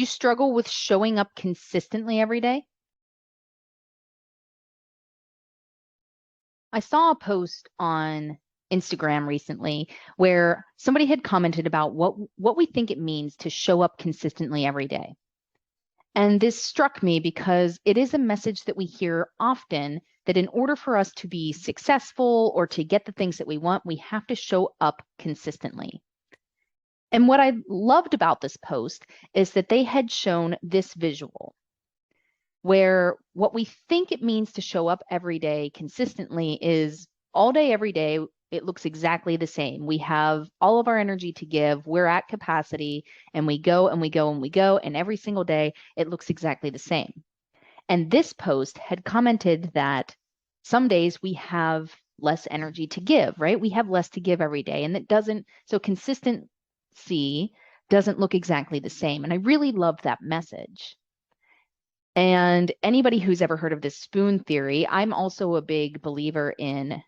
you struggle with showing up consistently every day? I saw a post on Instagram recently where somebody had commented about what we think it means to show up consistently every day. And this struck me because it is a message that we hear often that in order for us to be successful or to get the things that we want, we have to show up consistently. And what I loved about this post is that they had shown this visual where what we think it means to show up every day consistently is all day, every day, it looks exactly the same. We have all of our energy to give, we're at capacity, and we go and we go and we go, and every single day it looks exactly the same. And this post had commented that some days we have less energy to give, right? We have less to give every day, and that doesn't, so consistency doesn't look exactly the same. And I really loved that message. And anybody who's ever heard of this spoon theory, I'm also a big believer in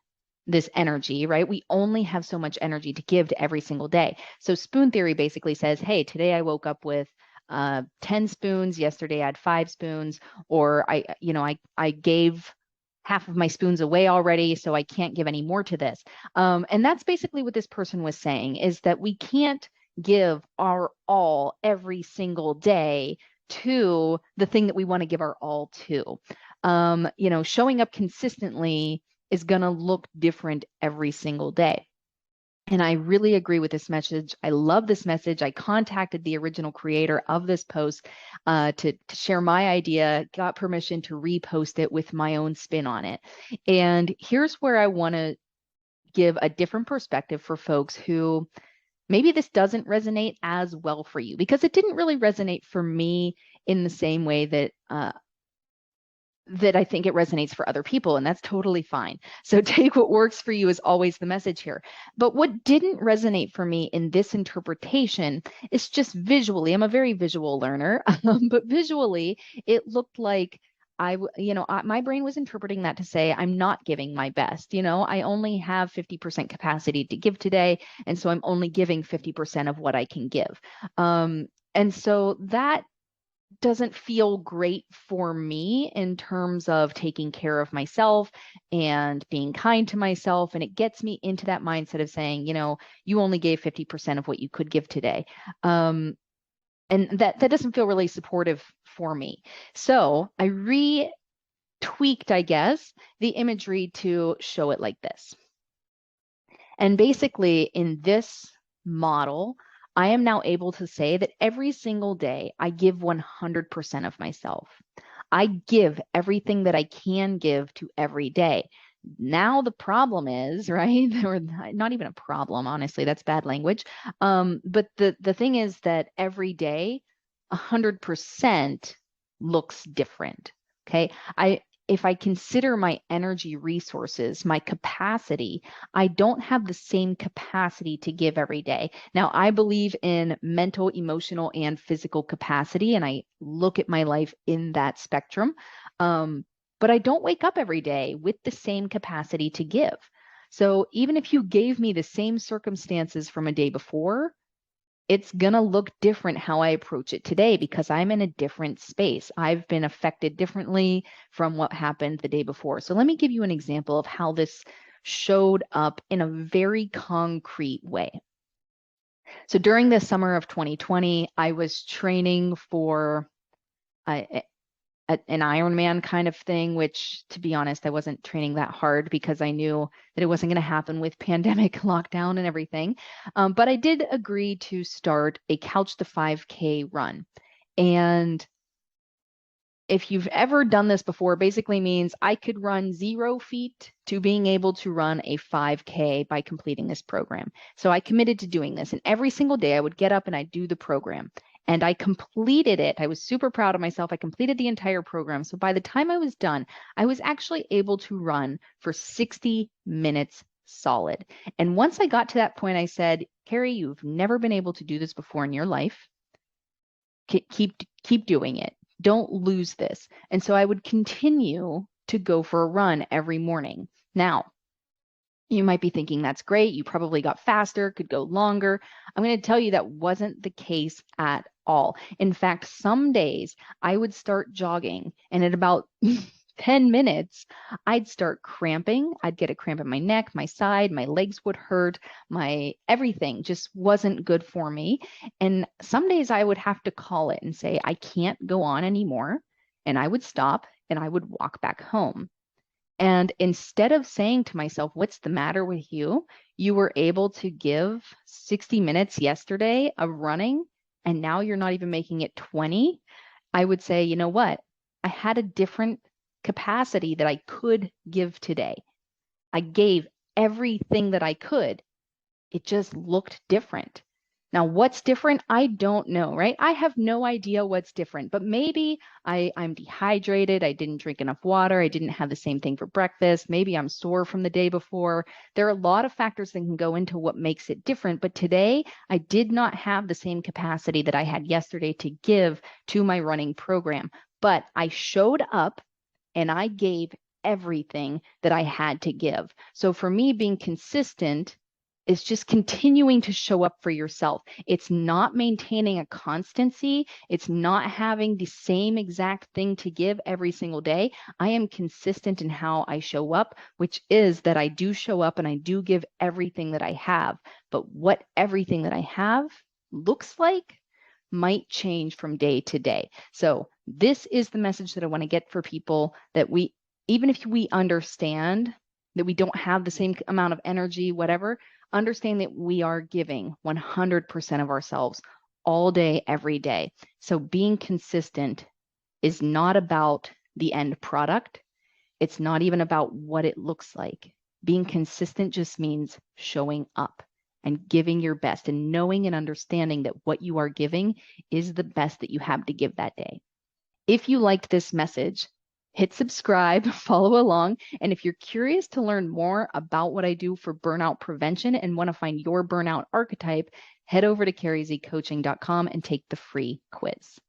this energy, right? We only have so much energy to give to every single day. So spoon theory basically says, hey, today I woke up with 10 spoons, yesterday I had 5 spoons, or I gave half of my spoons away already, so I can't give any more to this. And that's basically what this person was saying, is that we can't give our all every single day to the thing that we want to give our all to. Showing up consistently is going to look different every single day. And I really agree with this message. I love this message. I contacted the original creator of this post to share my idea, got permission to repost it with my own spin on it. And here's where I want to give a different perspective for folks who maybe this doesn't resonate as well for you, because it didn't really resonate for me in the same way that I think it resonates for other people, and that's totally fine. So take what works for you is always the message here. But what didn't resonate for me in this interpretation is just visually. I'm a very visual learner, but visually it looked like my brain was interpreting that to say I'm not giving my best. I only have 50% capacity to give today, and so I'm only giving 50% of what I can give. And so that doesn't feel great for me in terms of taking care of myself and being kind to myself. And it gets me into that mindset of saying, you only gave 50% of what you could give today. And that doesn't feel really supportive for me. So I retweaked, I guess, the imagery to show it like this. And basically in this model, I am now able to say that every single day I give 100% of myself. I give everything that I can give to every day. Now the problem is, right? Or not even a problem, honestly, that's bad language. But the thing is that every day, 100% looks different. Okay. If I consider my energy resources, my capacity, I don't have the same capacity to give every day. Now, I believe in mental, emotional, and physical capacity, and I look at my life in that spectrum. But I don't wake up every day with the same capacity to give. So even if you gave me the same circumstances from a day before, it's going to look different how I approach it today because I'm in a different space. I've been affected differently from what happened the day before. So let me give you an example of how this showed up in a very concrete way. So during the summer of 2020, I was training for an Ironman kind of thing, which, to be honest, I wasn't training that hard because I knew that it wasn't going to happen with pandemic lockdown and everything. But I did agree to start a Couch to 5K run. And if you've ever done this before, basically means I could run 0 feet to being able to run a 5K by completing this program. So I committed to doing this. And every single day I would get up and I'd do the program. And I completed it. I was super proud of myself. I completed the entire program. So by the time I was done, I was actually able to run for 60 minutes solid. And once I got to that point, I said, Carrie, you've never been able to do this before in your life. Keep doing it. Don't lose this. And so I would continue to go for a run every morning. Now, You might be thinking that's great. You probably got faster, could go longer. I'm going to tell you that wasn't the case at all. In fact, some days I would start jogging, and at about 10 minutes, I'd start cramping. I'd get a cramp in my neck, my side, my legs would hurt, my everything just wasn't good for me. And some days I would have to call it and say, I can't go on anymore. And I would stop and I would walk back home. And instead of saying to myself, what's the matter with you? You were able to give 60 minutes yesterday of running, and now you're not even making it 20. I would say, you know what? I had a different capacity that I could give today. I gave everything that I could. It just looked different. Now, what's different? I don't know, right? I have no idea what's different, but maybe I'm dehydrated. I didn't drink enough water. I didn't have the same thing for breakfast. Maybe I'm sore from the day before. There are a lot of factors that can go into what makes it different. But today, I did not have the same capacity that I had yesterday to give to my running program. But I showed up and I gave everything that I had to give. So for me, being consistent is just continuing to show up for yourself. It's not maintaining a constancy. It's not having the same exact thing to give every single day. I am consistent in how I show up, which is that I do show up and I do give everything that I have. But what everything that I have looks like might change from day to day. So this is the message that I want to get for people, that we, even if we understand that we don't have the same amount of energy, whatever, understand that we are giving 100% of ourselves all day, every day. So being consistent is not about the end product. It's not even about what it looks like. Being consistent just means showing up and giving your best and knowing and understanding that what you are giving is the best that you have to give that day. If you liked this message, hit subscribe, follow along. And if you're curious to learn more about what I do for burnout prevention and want to find your burnout archetype, head over to carriezcoaching.com and take the free quiz.